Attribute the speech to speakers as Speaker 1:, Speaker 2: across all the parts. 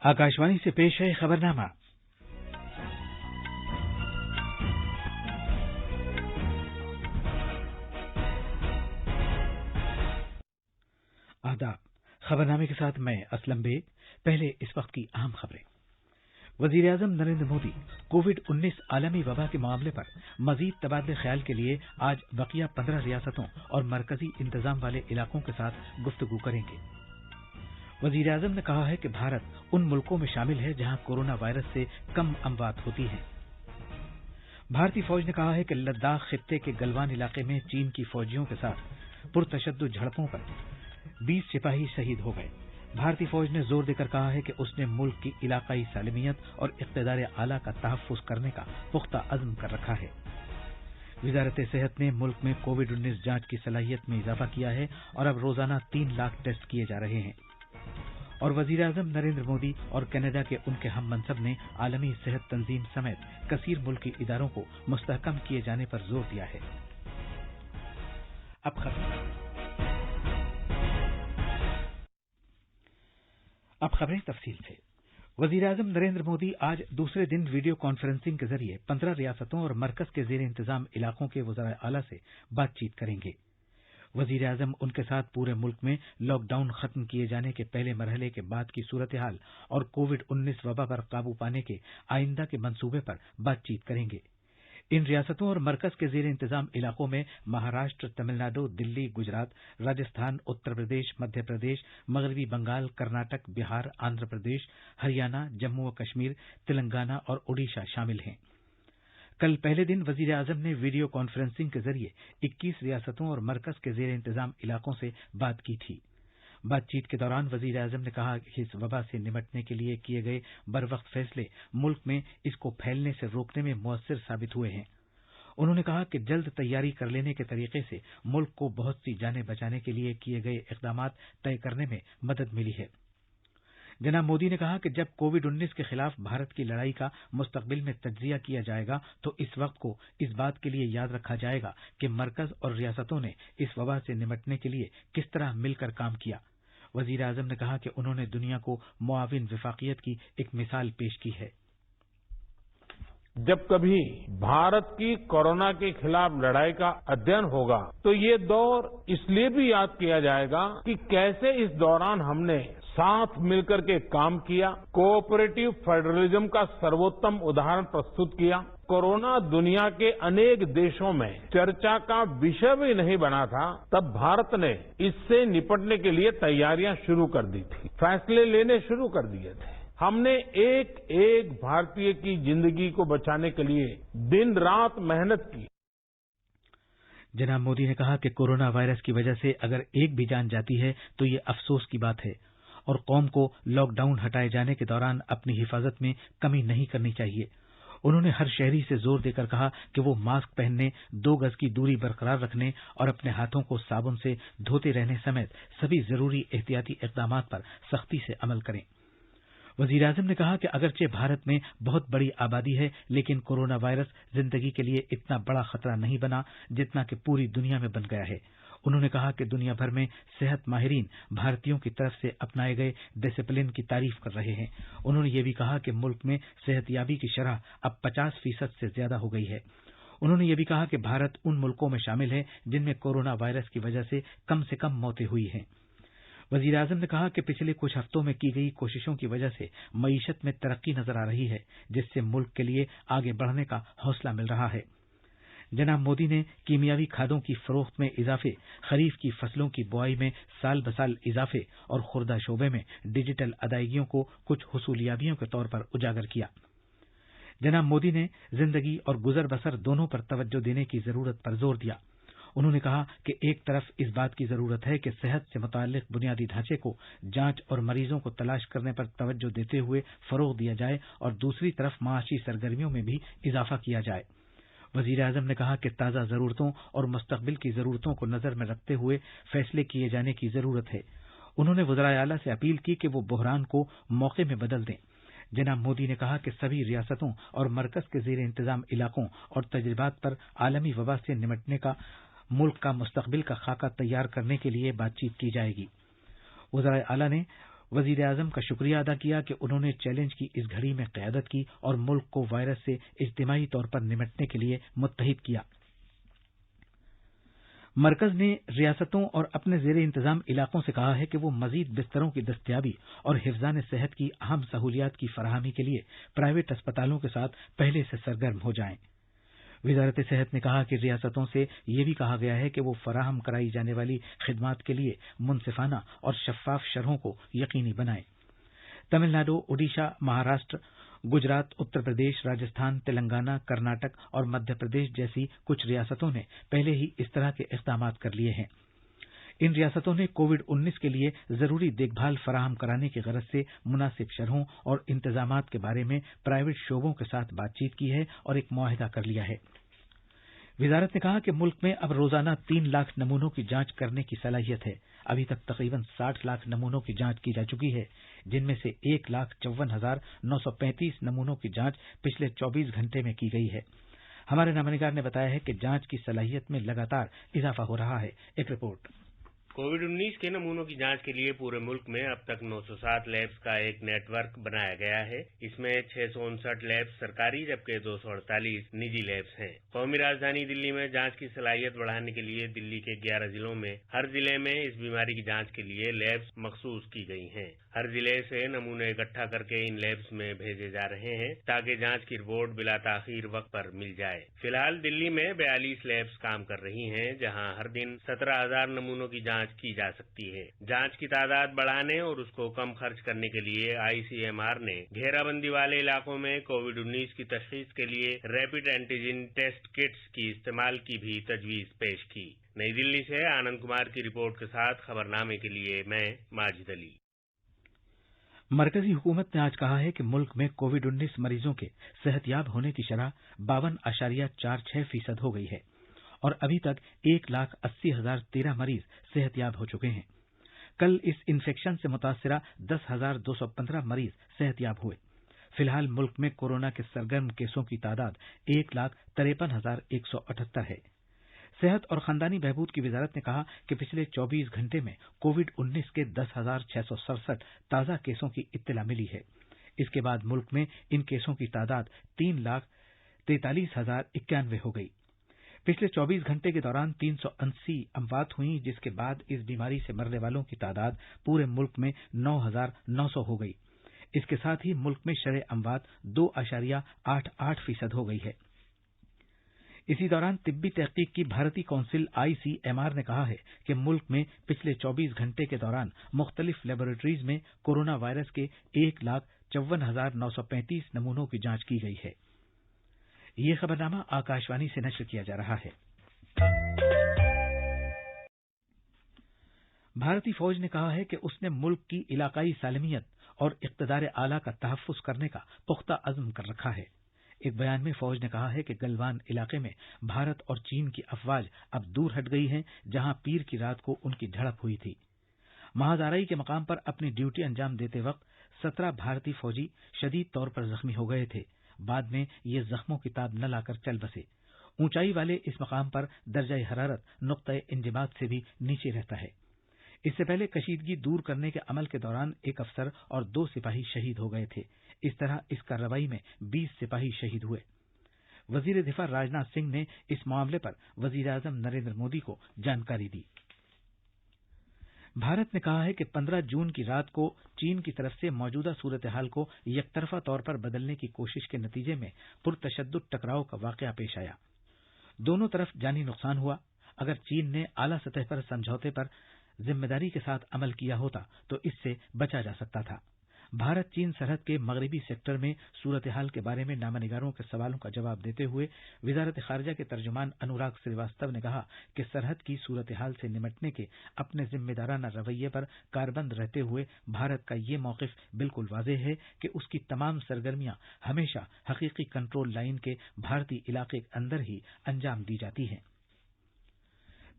Speaker 1: आकाशवाणी से पेश है खबरनामा। आदाब। खबरनामे के साथ मैं असलम बेग। पहले इस वक्त की अहम खबरें। वजीर आजम नरेंद्र मोदी कोविड-19 आलमी वबा के मामले पर मजीद तबादले ख्याल के लिए आज बकिया 15 रियासतों और मरकजी इंतजाम वाले इलाकों के साथ गुफ्तगू करेंगे। वजीर आजम ने कहा है कि भारत उन मुल्कों में शामिल है जहां कोरोना वायरस से कम अमवात होती हैं। भारतीय फौज ने कहा है कि लद्दाख खित्ते के गलवान इलाके में चीन की फौजियों के साथ पुरतशद्दुद झड़पों पर 20 सिपाही शहीद हो गए। भारतीय फौज ने जोर देकर कहा है कि उसने मुल्क की इलाकाई सालिमियत और इक़्तिदार आला का तहफ़्फ़ुज़ करने का पुख्ता अज़्म कर रखा है। वज़ारत सेहत ने मुल्क में कोविड-19 जांच की सलाहियत में इजाफा किया है और अब रोजाना 3 लाख टेस्ट किए जा रहे हैं। और वज़ीर आज़म नरेंद्र मोदी और कनाडा के उनके हम मनसब ने आलमी सेहत तंजीम समेत कसीर मुल्की इदारों को मुस्तहकम किए जाने पर जोर दिया है। अब खबरें तफसील से। वज़ीर आज़म नरेंद्र मोदी आज दूसरे दिन वीडियो कॉन्फ्रेंसिंग के जरिए 15 रियासतों और मरकज के ज़ेर इंतजाम इलाकों के वज़राए आला से बातचीत करेंगे। वज़ीर आज़म उनके साथ पूरे मुल्क में लॉकडाउन खत्म किए जाने के पहले मरहले के बाद की सूरत हाल और कोविड-19 वबा पर काबू पाने के आइंदा के मंसूबे पर बातचीत करेंगे। इन रियासतों और मरकज के ज़ेर इंतजाम इलाकों में महाराष्ट्र, तमिलनाडु, दिल्ली, गुजरात, राजस्थान, उत्तर प्रदेश, मध्य प्रदेश, मगरबी बंगाल, कर्नाटक, बिहार, आंध्र प्रदेश, हरियाणा, जम्मू व कश्मीर, तेलंगाना और ओडिशा शामिल हैं। कल पहले दिन वज़ीर आज़म ने वीडियो कॉन्फ्रेंसिंग के जरिए 21 रियासतों और मरकज के ज़ेर इंतजाम इलाकों से बात की थी। बातचीत के दौरान वज़ीर आज़म ने कहा कि इस वबा से निपटने के लिए किए गए बरवक्त फैसले मुल्क में इसको फैलने से रोकने में मुअस्सिर साबित हुए हैं। उन्होंने कहा कि जल्द तैयारी कर लेने के तरीके से मुल्क को बहुत सी जानें बचाने के लिए किए गए इक़दामात तय करने में मदद मिली है। जनाब मोदी ने कहा कि जब कोविड-19 के खिलाफ भारत की लड़ाई का मुस्तकबिल में तज्जिया किया जाएगा तो इस वक्त को इस बात के लिए याद रखा जाएगा कि मरकज और रियासतों ने इस वबा से निपटने के लिए किस तरह मिलकर काम किया। वज़ीर आज़म ने कहा कि उन्होंने दुनिया को मुआविन विफाकियत की एक मिसाल पेश की है।
Speaker 2: जब कभी भारत की कोरोना के खिलाफ लड़ाई का अध्ययन होगा तो ये दौर इसलिए भी याद किया जाएगा कि कैसे इस दौरान हमने साथ मिलकर के काम किया, कोऑपरेटिव फेडरलिज्म का सर्वोत्तम उदाहरण प्रस्तुत किया। कोरोना दुनिया के अनेक देशों में चर्चा का विषय भी नहीं बना था, तब भारत ने इससे निपटने के लिए तैयारियां शुरू कर दी थी, फैसले लेने शुरू कर दिए थे। हमने एक एक भारतीय की जिंदगी को बचाने के लिए दिन रात मेहनत की।
Speaker 1: जनाब मोदी ने कहा कि कोरोना वायरस की वजह से अगर एक भी जान जाती है तो ये अफसोस की बात है और कौम को लॉकडाउन हटाए जाने के दौरान अपनी हिफाजत में कमी नहीं करनी चाहिए। उन्होंने हर शहरी से जोर देकर कहा कि वो मास्क पहनने, 2 गज की दूरी बरकरार रखने और अपने हाथों को साबुन से धोते रहने समेत सभी जरूरी एहतियाती इक़दामात पर सख्ती से अमल करें। वज़ीर आज़म ने कहा कि अगरचे भारत में बहुत बड़ी आबादी है, लेकिन कोरोना वायरस जिंदगी के लिए इतना बड़ा खतरा नहीं बना जितना कि पूरी दुनिया में बन गया है। उन्होंने कहा कि दुनिया भर में सेहत माहिरीन भारतीयों की तरफ से अपनाए गए डिसिप्लिन की तारीफ कर रहे हैं। उन्होंने ये भी कहा कि मुल्क में सेहतयाबी की शरह अब 50% से ज्यादा हो गई है। उन्होंने ये भी कहा कि भारत उन मुल्कों में शामिल है जिनमें कोरोना वायरस की वजह से कम मौतें हुई हैं। वज़ीर आज़म ने कहा कि पिछले कुछ हफ्तों में की गई कोशिशों की वजह से मईशत में तरक्की नजर आ रही है, जिससे मुल्क के लिए आगे बढ़ने का हौसला मिल रहा है। जनाब मोदी ने कीमियावी खादों की फरोख्त में इजाफे, खरीफ की फसलों की बुआई में साल बसाल इजाफे और खुर्दा शोबे में डिजिटल अदायगियों को कुछ हुसूलियाबियों के तौर पर उजागर किया। जनाब मोदी ने जिंदगी और गुजर बसर दोनों पर तवज्जो देने की जरूरत पर जोर दिया। उन्होंने कहा कि एक तरफ इस बात की जरूरत है कि सेहत से मुताल्लिक बुनियादी ढांचे को जांच और मरीजों को तलाश करने पर तवज्जो देते हुए फरोग दिया जाए और दूसरी तरफ माशी सरगर्मियों में भी इजाफा किया जाए। वज़ीर आज़म ने कहा कि ताज़ा ज़रूरतों और मुस्तक़बिल की ज़रूरतों को नज़र में रखते हुए फैसले किए जाने की ज़रूरत है। उन्होंने वज़राए आला से अपील की कि वो बहरान को मौके में बदल दें। जनाब मोदी ने कहा कि सभी रियासतों और मरकज के ज़ेर इंतजाम इलाकों और तजर्बात पर आलमी वबा से निपटने का मुल्क का मुस्तक़बिल का खाका तैयार करने के लिए बातचीत की जाएगी। वज़राए आला ने वजीर आजम का शुक्रिया अदा किया कि उन्होंने चैलेंज की इस घड़ी में क़यादत की और मुल्क को वायरस से इज्तिमाई तौर पर निपटने के लिए मुत्तहिद किया। मरकज ने रियासतों और अपने ज़ेर इंतजाम इलाकों से कहा है कि वो मजीद बिस्तरों की दस्तयाबी और हिफ्ज़ान सेहत की अहम सहूलियात की फराहमी के लिए प्राइवेट अस्पतालों के साथ पहले से सरगर्म हो जाएं। वजारत सेहत ने कहा कि रियासतों से यह भी कहा गया है कि वो फराहम कराई जाने वाली खिदमात के लिए मुनसिफाना और शफाफ शरहों को यकीनी बनाएं। तमिलनाडु, ओडिशा, महाराष्ट्र, गुजरात, उत्तर प्रदेश, राजस्थान, तेलंगाना, कर्नाटक और मध्य प्रदेश जैसी कुछ रियासतों ने पहले ही इस तरह के इक़दाम कर लिए हैं। इन रियासतों ने कोविड-19 के लिए जरूरी देखभाल फराहम कराने की गरज से मुनासिब शरहों और इंतजामात के बारे में प्राइवेट शोबों के साथ बातचीत की है और एक मुआहिदा कर लिया है। वजारत ने कहा कि मुल्क में अब रोजाना 3 लाख नमूनों की जांच करने की सलाहियत है। अभी तक तकरीबन 60 लाख नमूनों की जांच की जा चुकी है, जिनमें से 1,54,935 नमूनों की जांच पिछले 24 घंटे में की गई है। हमारे नामनिगार ने बताया है कि जांच की सलाहियत में लगातार इजाफा हो रहा है। एक रिपोर्ट।
Speaker 3: कोविड-19 के नमूनों की जांच के लिए पूरे मुल्क में अब तक 907 लैब्स का एक नेटवर्क बनाया गया है। इसमें 659 लैब्स सरकारी जबकि 248 निजी लैब्स हैं। कौमी राजधानी दिल्ली में जांच की सलाहियत बढ़ाने के लिए दिल्ली के 11 जिलों में हर जिले में इस बीमारी की जांच के लिए लैब्स मखसूस की गई हैं। हर जिले से नमूने इकट्ठा करके इन लैब्स में भेजे जा रहे हैं ताकि जांच की रिपोर्ट बिला ताखीर वक्त पर मिल जाए। फिलहाल दिल्ली में 42 लैब्स काम कर रही हैं, जहां हर दिन 17,000 नमूनों की जांच की जा सकती है। जांच की तादाद बढ़ाने और उसको कम खर्च करने के लिए ICMR ने घेराबंदी वाले इलाकों में कोविड-19 की तशखीस के लिए रैपिड एंटीजन टेस्ट किट्स की इस्तेमाल की भी तजवीज पेश की। नई दिल्ली से आनंद कुमार की रिपोर्ट के साथ खबरनामे के लिए मैं माजिद अली।
Speaker 1: मरकजी हुकूमत ने आज कहा है कि मुल्क में कोविड-19 मरीजों के सेहतयाब होने की शरह 52.46% हो गई है और अभी तक 1,80,013 मरीज सेहतयाब हो चुके हैं। कल इस इन्फेक्शन से मुतासरा 10,215 मरीज सेहतयाब हुए। फिलहाल मुल्क में कोरोना के सरगर्म केसों की तादाद 1,53,178 है। सेहत और खानदानी बहबूद की वजारत ने कहा कि पिछले 24 घंटे में कोविड-19 के 10,667 ताज़ा केसों की इत्तला मिली है। इसके बाद मुल्क में इन केसों की तादाद 3,43,091 हो गई। पिछले 24 घंटे के दौरान 380 अमवात हुई, जिसके बाद इस बीमारी से मरने वालों की तादाद पूरे मुल्क में 9,900 हो गई। इसके साथ ही मुल्क में शरह अमवात 2.88% हो गई है। इसी दौरान तिब्बी तहकीक की भारतीय काउंसिल ICMR ने कहा है कि मुल्क में पिछले 24 घंटे के दौरान मुख्तलिफ लेबोरेटरीज में कोरोना वायरस के 1,54,935 नमूनों की जांच की गई है। ये खबरनामा आकाशवाणी से नश्र किया जा रहा है। भारतीय फौज ने कहा है कि उसने मुल्क की इलाकाई सालमियत और इक़्तिदार आला का तहफ़्फ़ुज़ करने का पुख्ता अज़्म कर रखा है। एक बयान में फौज ने कहा है कि गलवान इलाके में भारत और चीन की अफवाज अब दूर हट गई हैं, जहां पीर की रात को उनकी झड़प हुई थी। महाज़ाराई के मकाम पर अपनी ड्यूटी अंजाम देते वक्त 17 भारतीय फौजी शदीद तौर पर जख्मी हो गए थे। बाद में ये जख्मों की ताब न लाकर चल बसे। ऊंचाई वाले इस मकाम पर दर्जा हरारत नुक्ता इंजमाद से भी नीचे रहता है। इससे पहले कशीदगी दूर करने के अमल के दौरान एक अफसर और 2 सिपाही शहीद हो गए थे। इस तरह इस कार्रवाई में 20 सिपाही शहीद हुए। वजीर दिफा राजनाथ सिंह ने इस मामले पर वजीर आजम नरेंद्र मोदी को जानकारी दी। भारत ने कहा है कि 15 जून की रात को चीन की तरफ से मौजूदा सूरत हाल को यकतरफा तौर पर बदलने की कोशिश के नतीजे में पुरतशद्दुद टकराव का वाकया पेश आया। दोनों तरफ जानी नुकसान हुआ। अगर चीन ने आला सतह पर समझौते पर जिम्मेदारी के साथ अमल किया होता तो इससे बचा जा सकता था। भारत चीन सरहद के मगरबी सेक्टर में सूरत हाल के बारे में नामनिगारों के सवालों का जवाब देते हुए वजारत खारजा के तर्जुमान अनुराग श्रीवास्तव ने कहा कि सरहद की सूरत हाल से निमटने के अपने जिम्मेदाराना रवैये पर कारबंद रहते हुए भारत का ये मौक़िफ़ बिल्कुल वाज़ेह है कि उसकी तमाम सरगर्मियां हमेशा हकीकी कंट्रोल लाइन के भारतीय इलाके के अंदर ही अंजाम दी जाती हैं।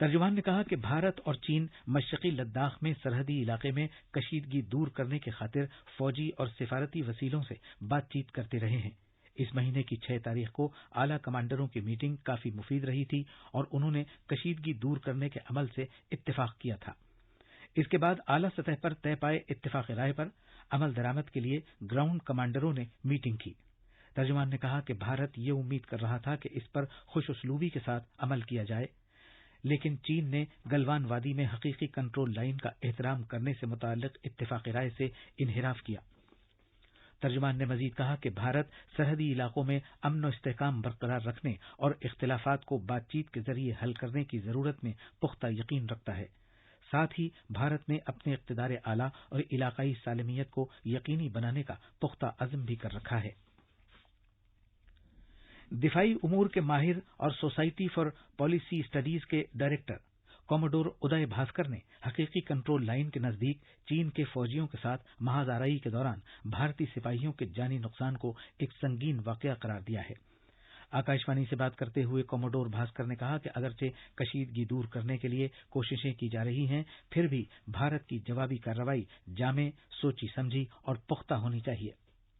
Speaker 1: तर्जुमान ने कहा कि भारत और चीन मशरक़ी लद्दाख में सरहदी इलाके में कशीदगी दूर करने की खातिर फौजी और सिफारती वसीलों से बातचीत करते रहे हैं। इस महीने की 6 तारीख को आला कमांडरों की मीटिंग काफी मुफीद रही थी और उन्होंने कशीदगी दूर करने के अमल से इत्तेफाक किया था। اس کے بعد اعلیٰ سطح پر طے پائے اتفاق رائے پر عمل درآمد کے لیے گراؤنڈ کمانڈروں نے میٹنگ کی۔ ترجمان نے کہا کہ بھارت یہ امید کر رہا تھا کہ اس پر خوش اسلوبی کے ساتھ عمل کیا جائے، لیکن چین نے گلوان وادی میں حقیقی کنٹرول لائن کا احترام کرنے سے متعلق اتفاق رائے سے انحراف کیا۔ ترجمان نے مزید کہا کہ بھارت سرحدی علاقوں میں امن و استحکام برقرار رکھنے اور اختلافات کو بات چیت کے ذریعے حل کرنے کی ضرورت میں پختہ یقین رکھتا ہے۔ ساتھ ہی بھارت نے اپنے اقتدار اعلیٰ اور علاقائی سالمیت کو یقینی بنانے کا پختہ عزم بھی کر رکھا ہے۔ دفاعی امور کے ماہر اور سوسائٹی فار پالیسی اسٹڈیز کے ڈائریکٹر کوموڈور ادے بھاسکر نے حقیقی کنٹرول لائن کے نزدیک چین کے فوجیوں کے ساتھ محاذ آرائی کے دوران بھارتی سپاہیوں کے جانی نقصان کو ایک سنگین واقعہ قرار دیا ہے۔ آکاشوانی سے بات کرتے ہوئے کوموڈور بھاسکر نے کہا کہ اگرچہ کشیدگی دور کرنے کے لیے کوششیں کی جا رہی ہیں، پھر بھی بھارت کی جوابی کارروائی جامع، سوچی سمجھی اور پختہ ہونی چاہیے۔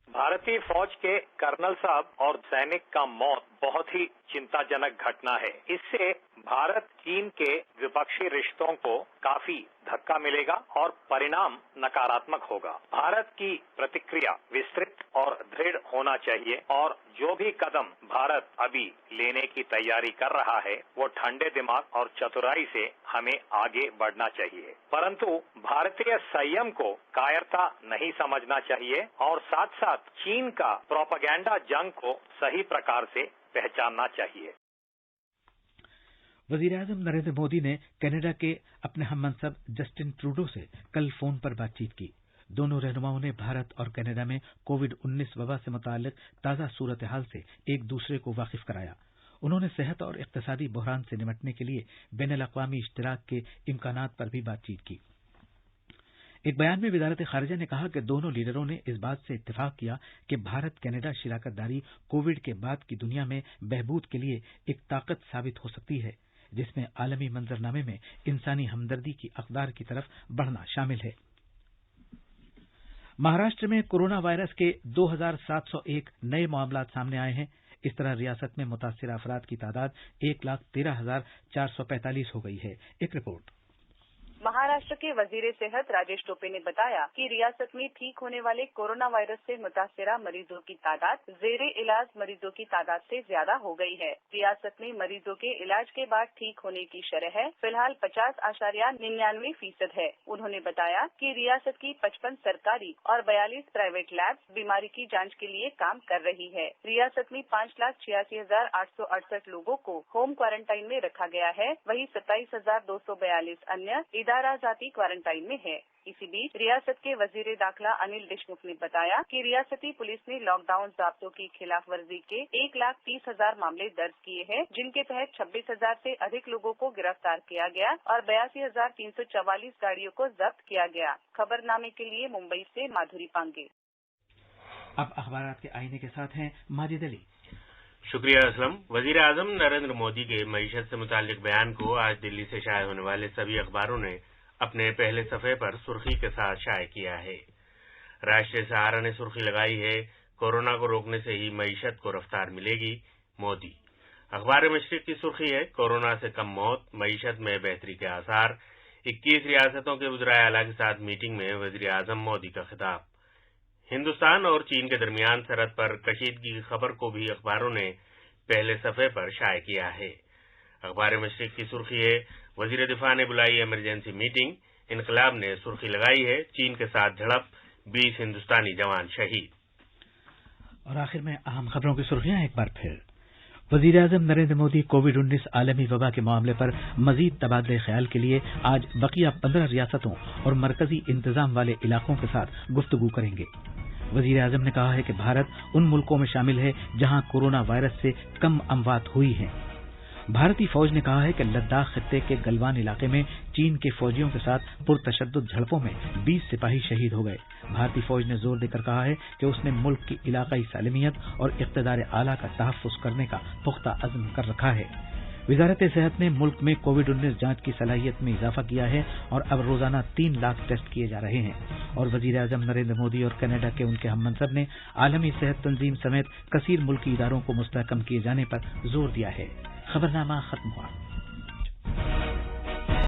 Speaker 4: بھارتی فوج کے کرنل صاحب اور سینک کا موت بہت ہی چنتا جنک گھٹنا ہے۔ اس سے بھارت چین کے وپکشی رشتوں کو کافی دھکا ملے گا اور پرینام نکاراتمک ہوگا۔ بھارت کی پرتکریا وسترت اور دھڑ ہونا چاہیے اور جو بھی قدم بھارت ابھی لینے کی تیاری کر رہا ہے وہ ٹھنڈے دماغ اور چترائی سے ہمیں آگے بڑھنا چاہیے، پرنتو بھارتیہ سیم کو کائرتا نہیں سمجھنا چاہیے اور ساتھ ساتھ چین کا پروپیگنڈا جنگ کو صحیح پرکار سے پہچاننا چاہیے۔
Speaker 1: وزیر اعظم نریندر مودی نے کینیڈا کے اپنے ہم منصب جسٹن ٹروڈو سے کل فون پر بات چیت کی۔ دونوں رہنماؤں نے بھارت اور کینیڈا میں کووڈ-19 وبا سے متعلق تازہ صورتحال سے ایک دوسرے کو واقف کرایا۔ انہوں نے صحت اور اقتصادی بحران سے نمٹنے کے لیے بین الاقوامی اشتراک کے امکانات پر بھی بات چیت کی۔ ایک بیان میں وزارت خارجہ نے کہا کہ دونوں لیڈروں نے اس بات سے اتفاق کیا کہ بھارت کینیڈا شراکت داری کووڈ کے بعد کی دنیا میں بہبود کے لیے ایک طاقت ثابت ہو سکتی ہے، جس میں عالمی منظرنامے میں انسانی ہمدردی کی اقدار کی طرف بڑھنا شامل ہے۔ مہاراشٹر میں کورونا وائرس کے 2701 نئے معاملات سامنے آئے ہیں۔ اس طرح ریاست میں متاثرہ افراد کی تعداد 1,13,445 ہو گئی ہے۔ ایک رپورٹ۔
Speaker 5: مہاراشٹر کے وزیر صحت راجیش ٹوپے نے بتایا کہ ریاست میں ٹھیک ہونے والے کورونا وائرس سے متاثرہ مریضوں کی تعداد زیر علاج مریضوں کی تعداد سے زیادہ ہو گئی ہے۔ ریاست میں مریضوں کے علاج کے بعد ٹھیک ہونے کی شرح فی الحال 50.99% ہے۔ انہوں نے بتایا کہ ریاست کی 55 سرکاری اور 42 پرائیویٹ لیبس بیماری کی جانچ کے لیے کام کر رہی ہے۔ ریاست میں 5,86,868 لوگوں کو ہوم کوارنٹائن میں رکھا گیا ہے، وہیں 27,242 انیہ ادارہ ذاتی کوارنٹائن میں ہے۔ اسی بیچ ریاست کے وزیر داخلہ انل دیشمکھ نے بتایا کہ ریاستی پولیس نے لاک ڈاؤن ضابطوں کی خلاف ورزی کے 1,30,000 معاملے درج کیے ہیں، جن کے تحت 26,000 سے ادھک لوگوں کو گرفتار کیا گیا اور 82,344 گاڑیوں کو ضبط کیا گیا۔ خبر نامے کے لیے ممبئی سے مادھوری پانگے۔
Speaker 1: اب اخبارات کے آئینے کے ساتھ ہیں ماجد علی۔
Speaker 3: شکریہ اسلم۔ وزیر اعظم نریندر مودی کے معیشت سے متعلق بیان کو آج دلی سے شائع ہونے والے سبھی اخباروں نے اپنے پہلے صفحے پر سرخی کے ساتھ شائع کیا ہے۔ راشٹریہ سہارا نے سرخی لگائی ہے، کورونا کو روکنے سے ہی معیشت کو رفتار ملے گی، مودی۔ اخبار مشرق کی سرخی ہے، کورونا سے کم موت، معیشت میں بہتری کے آثار، 21 ریاستوں کے وزرائے اعلیٰ کے ساتھ میٹنگ میں وزیر اعظم مودی کا خطاب۔ ہندوستان اور چین کے درمیان سرحد پر کشیدگی کی خبر کو بھی اخباروں نے پہلے صفحے پر شائع کیا ہے۔ اخبار مشرق کی سرخی ہے، وزیر دفاع نے بلائی ایمرجنسی میٹنگ، انقلاب نے سرخی لگائی ہے، چین کے ساتھ جھڑپ، 20 ہندوستانی جوان شہید۔
Speaker 1: اور آخر میں اہم خبروں کی سرخیاں ایک بار پھر۔ وزیر اعظم نریندر مودی کووڈ-19 عالمی وبا کے معاملے پر مزید تبادلہ خیال کے لیے آج بقیہ 15 ریاستوں اور مرکزی انتظام والے علاقوں کے ساتھ گفتگو کریں گے۔ وزیر اعظم نے کہا ہے کہ بھارت ان ملکوں میں شامل ہے جہاں کورونا وائرس سے کم اموات ہوئی ہیں۔ بھارتی فوج نے کہا ہے کہ لداخ خطے کے گلوان علاقے میں چین کے فوجیوں کے ساتھ پرتشدد جھڑپوں میں 20 سپاہی شہید ہو گئے۔ بھارتی فوج نے زور دے کر کہا ہے کہ اس نے ملک کی علاقائی سالمیت اور اقتدار اعلیٰ کا تحفظ کرنے کا پختہ عزم کر رکھا ہے۔ وزارت صحت نے ملک میں کووڈ-19 جانچ کی صلاحیت میں اضافہ کیا ہے اور اب روزانہ 3 لاکھ ٹیسٹ کیے جا رہے ہیں۔ اور وزیر اعظم نریندر مودی اور کینیڈا کے ان کے ہم منصب نے عالمی صحت تنظیم سمیت کثیر ملکی اداروں کو مستحکم کیے جانے پر زور دیا ہے۔ خبرنامہ ختم ہوا۔